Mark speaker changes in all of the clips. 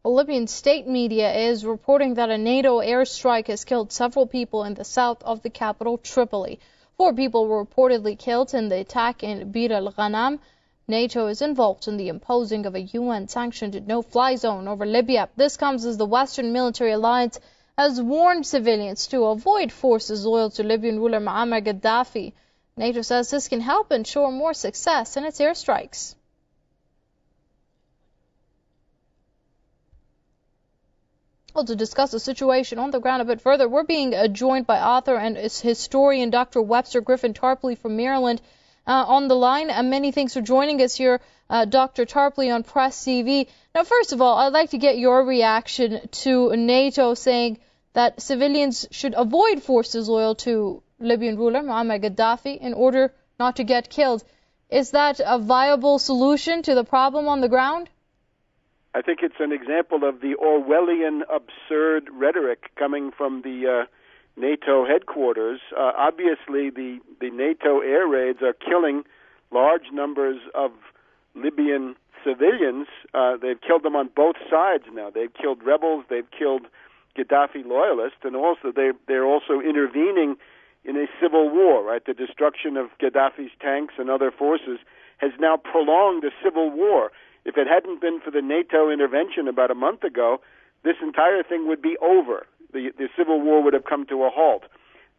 Speaker 1: Libyan state media is reporting that a NATO airstrike has killed several people in the south of the capital, Tripoli. 4 people were reportedly killed in the attack in Bir al-Ghanam. NATO is involved in the imposing of a UN-sanctioned no-fly zone over Libya. This comes as the Western military alliance has warned civilians to avoid forces loyal to Libyan ruler Muammar Gaddafi. NATO says this can help ensure more success in its airstrikes. Well, to discuss the situation on the ground a bit further, we're being joined by author and historian Dr. Webster Griffin Tarpley from Maryland on the line. Many thanks for joining us here, Dr. Tarpley, on Press TV. Now, first of all, I'd like to get your reaction to NATO saying that civilians should avoid forces loyal to Libyan ruler Muammar Gaddafi in order not to get killed. Is that a viable solution to the problem on the ground?
Speaker 2: I think it's an example of the Orwellian absurd rhetoric coming from the NATO headquarters. Obviously, the NATO air raids are killing large numbers of Libyan civilians. They've killed them on both sides now. They've killed rebels, they've killed Gaddafi loyalists, and also they're also intervening in a civil war, right? The destruction of Gaddafi's tanks and other forces has now prolonged a civil war. If it hadn't been for the NATO intervention about a month ago, this entire thing would be over. The civil war would have come to a halt.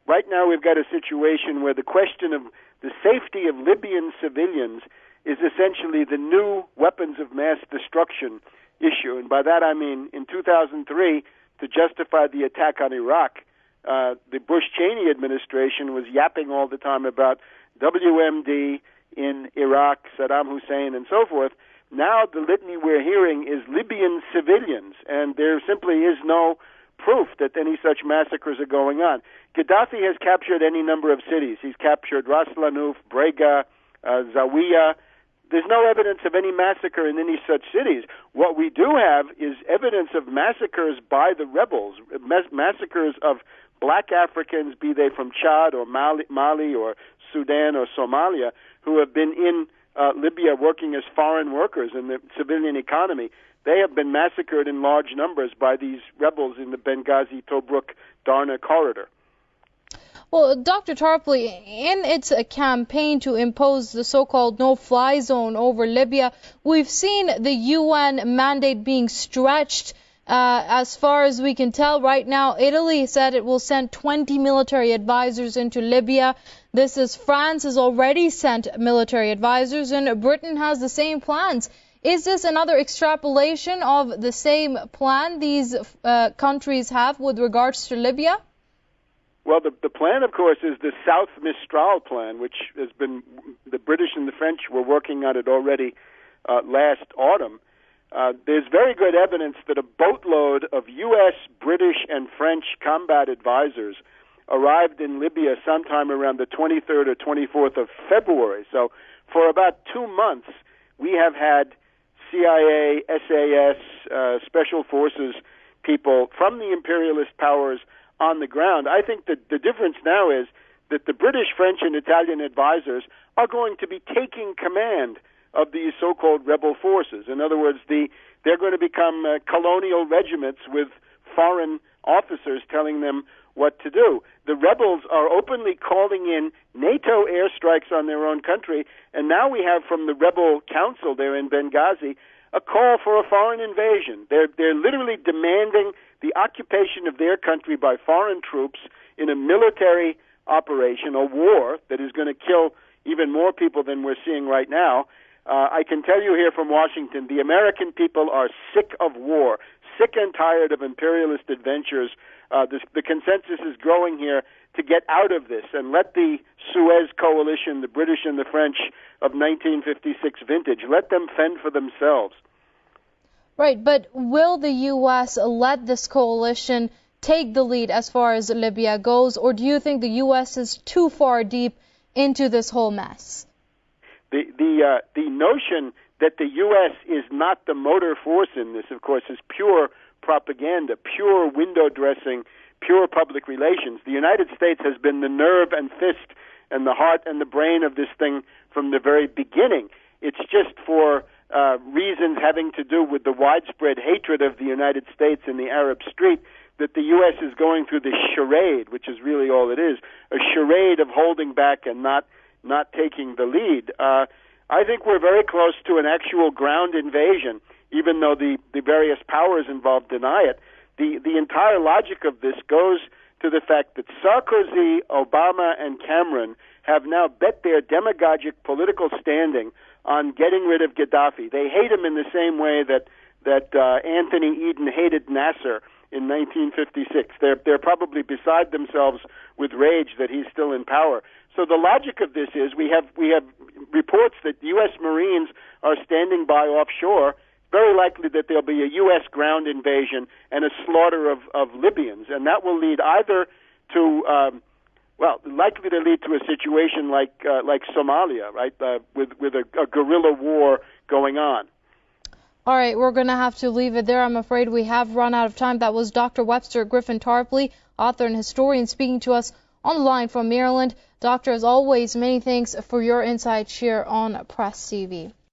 Speaker 2: Right now we've got a situation where the question of the safety of Libyan civilians is essentially the new weapons of mass destruction issue. And by that I mean in 2003, to justify the attack on Iraq, the Bush-Cheney administration was yapping all the time about WMD in Iraq, Saddam Hussein, and so forth. Now the litany we're hearing is Libyan civilians, and there simply is no proof that any such massacres are going on. Gaddafi has captured any number of cities. He's captured Ras Lanuf, Brega, Zawiya. There's no evidence of any massacre in any such cities. What we do have is evidence of massacres by the rebels, massacres of black Africans, be they from Chad or Mali or Sudan or Somalia, who have been in Libya working as foreign workers in the civilian economy. They have been massacred in large numbers by these rebels in the Benghazi-Tobruk-Darnah corridor.
Speaker 1: Well, Dr. Tarpley, in its campaign to impose the so-called no-fly zone over Libya, we've seen the UN mandate being stretched. As far as we can tell right now, Italy said it will send 20 military advisors into Libya. France has already sent military advisors, and Britain has the same plans. Is this another extrapolation of the same plan these countries have with regards to Libya?
Speaker 2: Well, the plan, of course, is the South Mistral plan, which has been, the British and the French were working on it already last autumn. There's very good evidence that a boatload of U.S., British, and French combat advisors arrived in Libya sometime around the 23rd or 24th of February. So for about 2 months, we have had CIA, SAS, special forces people from the imperialist powers on the ground. I think that the difference now is that the British, French, and Italian advisors are going to be taking command of these so-called rebel forces. In other words, they're going to become colonial regiments with foreign officers telling them what to do. The rebels are openly calling in NATO airstrikes on their own country, and now we have from the rebel council there in Benghazi a call for a foreign invasion. They're literally demanding the occupation of their country by foreign troops in a military operation, a war that is going to kill even more people than we're seeing right now. I can tell you here from Washington, the American people are sick of war, sick and tired of imperialist adventures. The consensus is growing here to get out of this and let the Suez coalition, the British and the French of 1956 vintage, let them fend for themselves.
Speaker 1: Right, but will the U.S. let this coalition take the lead as far as Libya goes, or do you think the U.S. is too far deep into this whole mess?
Speaker 2: The notion that the U.S. is not the motor force in this, of course, is pure propaganda, pure window dressing, pure public relations. The United States has been the nerve and fist and the heart and the brain of this thing from the very beginning. It's just for reasons having to do with the widespread hatred of the United States in the Arab street, that the U.S. is going through this charade, which is really all it is, a charade of holding back and not taking the lead. I think we're very close to an actual ground invasion, even though the various powers involved deny it. The entire logic of this goes to the fact that Sarkozy, Obama, and Cameron have now bet their demagogic political standing on getting rid of Gaddafi. They hate him in the same way that Anthony Eden hated Nasser in 1956. They're probably beside themselves with rage that he's still in power. So the logic of this is we have reports that U.S. Marines are standing by offshore. Very likely that there'll be a U.S. ground invasion and a slaughter of Libyans, and that will lead either to likely to lead to a situation like Somalia, right, with a guerrilla war going on.
Speaker 1: All right, we're going to have to leave it there. I'm afraid we have run out of time. That was Dr. Webster Griffin Tarpley, author and historian, speaking to us on the line from Maryland. Doctor, as always, many thanks for your insights here on Press TV.